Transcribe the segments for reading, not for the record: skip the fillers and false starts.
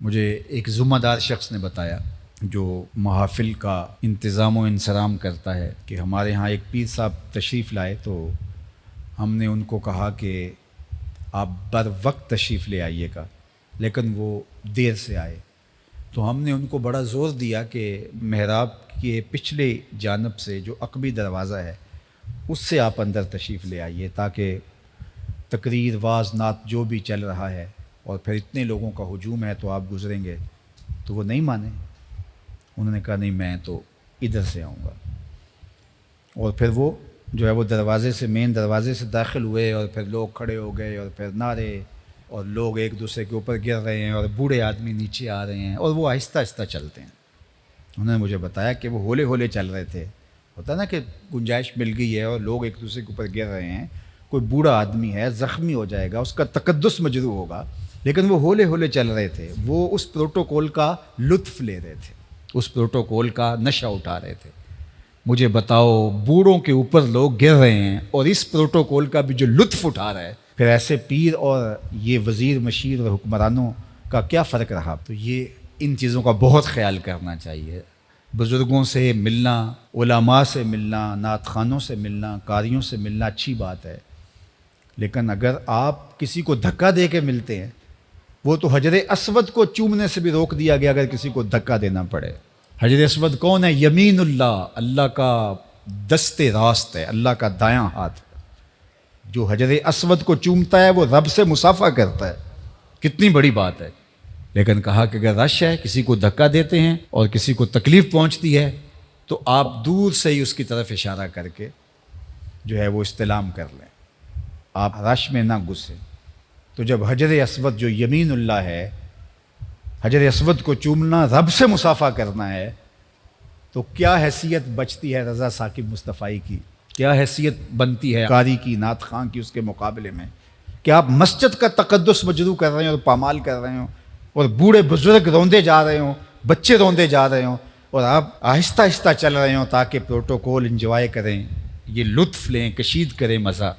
مجھے ایک ذمہ دار شخص نے بتایا جو محافل کا انتظام و انصرام کرتا ہے کہ ہمارے ہاں ایک پیر صاحب تشریف لائے تو ہم نے ان کو کہا کہ آپ بر وقت تشریف لے آئیے گا، لیکن وہ دیر سے آئے تو ہم نے ان کو بڑا زور دیا کہ محراب کے پچھلے جانب سے جو عقبی دروازہ ہے اس سے آپ اندر تشریف لے آئیے تاکہ تقریر واز نعت جو بھی چل رہا ہے اور پھر اتنے لوگوں کا ہجوم ہے تو آپ گزریں گے۔ تو وہ نہیں مانے، انہوں نے کہا نہیں میں تو ادھر سے آؤں گا، اور پھر وہ جو ہے وہ دروازے سے مین دروازے سے داخل ہوئے اور پھر لوگ کھڑے ہو گئے اور پھر نعرے اور لوگ ایک دوسرے کے اوپر گر رہے ہیں اور بوڑھے آدمی نیچے آ رہے ہیں اور وہ آہستہ آہستہ چلتے ہیں۔ انہوں نے مجھے بتایا کہ وہ ہولے ہولے چل رہے تھے، ہوتا نا کہ گنجائش مل گئی ہے اور لوگ ایک دوسرے کے اوپر گر رہے ہیں، کوئی بوڑھا آدمی ہے زخمی ہو جائے گا، اس کا تقدس مجروح ہوگا، لیکن وہ ہولے ہولے چل رہے تھے، وہ اس پروٹوکول کا لطف لے رہے تھے، اس پروٹوکول کا نشہ اٹھا رہے تھے۔ مجھے بتاؤ بوڑھوں کے اوپر لوگ گر رہے ہیں اور اس پروٹوکول کا بھی جو لطف اٹھا رہا ہے، پھر ایسے پیر اور یہ وزیر مشیر اور حکمرانوں کا کیا فرق رہا؟ تو یہ ان چیزوں کا بہت خیال کرنا چاہیے۔ بزرگوں سے ملنا، علماء سے ملنا، نعت خوانوں سے ملنا، قاریوں سے ملنا اچھی بات ہے، لیکن اگر آپ کسی کو دھکا دے کے ملتے ہیں، وہ تو حجر اسود کو چومنے سے بھی روک دیا گیا اگر کسی کو دھکا دینا پڑے۔ حجر اسود کون ہے؟ یمین اللہ، اللہ کا دست راست ہے، اللہ کا دایاں ہاتھ۔ جو حجر اسود کو چومتا ہے وہ رب سے مصافحہ کرتا ہے، کتنی بڑی بات ہے۔ لیکن کہا کہ اگر رش ہے، کسی کو دھکا دیتے ہیں اور کسی کو تکلیف پہنچتی ہے تو آپ دور سے ہی اس کی طرف اشارہ کر کے جو ہے وہ استلام کر لیں، آپ رش میں نہ گھسیں۔ تو جب حجر اسود جو یمین اللہ ہے، حجر اسود کو چومنا رب سے مصافحہ کرنا ہے، تو کیا حیثیت بچتی ہے رضا ثاقب مصطفی کی، کیا حیثیت بنتی ہے قاری کی، نعت خواں کی اس کے مقابلے میں کہ آپ مسجد کا تقدس مجروح کر رہے ہیں اور پامال کر رہے ہوں، اور بوڑھے بزرگ روندے جا رہے ہوں، بچے روندے جا رہے ہوں، اور آپ آہستہ آہستہ چل رہے ہوں تاکہ پروٹوکول انجوائے کریں، یہ لطف لیں، کشید کریں مزہ۔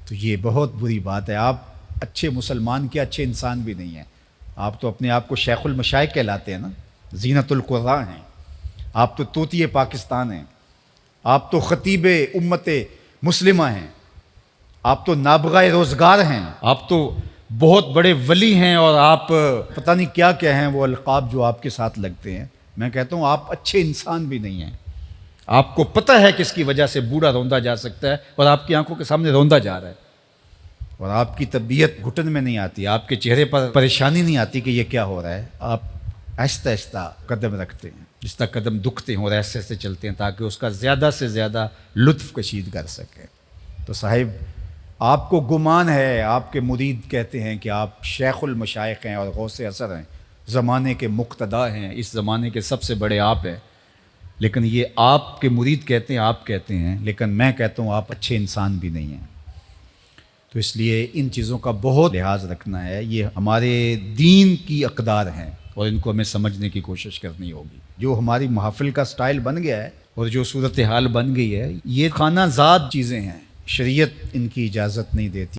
تو یہ بہت بری بات ہے۔ آپ اچھے مسلمان کے اچھے انسان بھی نہیں ہیں، آپ تو اپنے آپ کو شیخ المشائخ کہلاتے ہیں نا، زینت القراء ہیں، آپ تو طوطی پاکستان ہیں، آپ تو خطیب امت مسلمہ ہیں، آپ تو نابغہ روزگار ہیں، آپ تو بہت بڑے ولی ہیں، اور آپ پتہ نہیں کیا کیا ہیں وہ القاب جو آپ کے ساتھ لگتے ہیں۔ میں کہتا ہوں آپ اچھے انسان بھی نہیں ہیں۔ آپ کو پتہ ہے کس کی وجہ سے بوڑھا روندا جا سکتا ہے اور آپ کی آنکھوں کے سامنے روندا جا رہا ہے، اور آپ کی طبیعت گھٹن میں نہیں آتی، آپ کے چہرے پر پریشانی نہیں آتی کہ یہ کیا ہو رہا ہے۔ آپ آہستہ آہستہ قدم رکھتے ہیں، جس طرح قدم دکھتے ہیں اور ایسے ایسے چلتے ہیں تاکہ اس کا زیادہ سے زیادہ لطف کشید کر سکیں۔ تو صاحب آپ کو گمان ہے، آپ کے مرید کہتے ہیں کہ آپ شیخ المشائخ ہیں اور غوث اثر ہیں، زمانے کے مقتدا ہیں، اس زمانے کے سب سے بڑے آپ ہیں، لیکن یہ آپ کے مرید کہتے ہیں، آپ کہتے ہیں، لیکن میں کہتا ہوں آپ اچھے انسان بھی نہیں ہیں۔ تو اس لیے ان چیزوں کا بہت لحاظ رکھنا ہے، یہ ہمارے دین کی اقدار ہیں اور ان کو ہمیں سمجھنے کی کوشش کرنی ہوگی۔ جو ہماری محافل کا سٹائل بن گیا ہے اور جو صورتحال بن گئی ہے، یہ خانہ زاد چیزیں ہیں، شریعت ان کی اجازت نہیں دیتی۔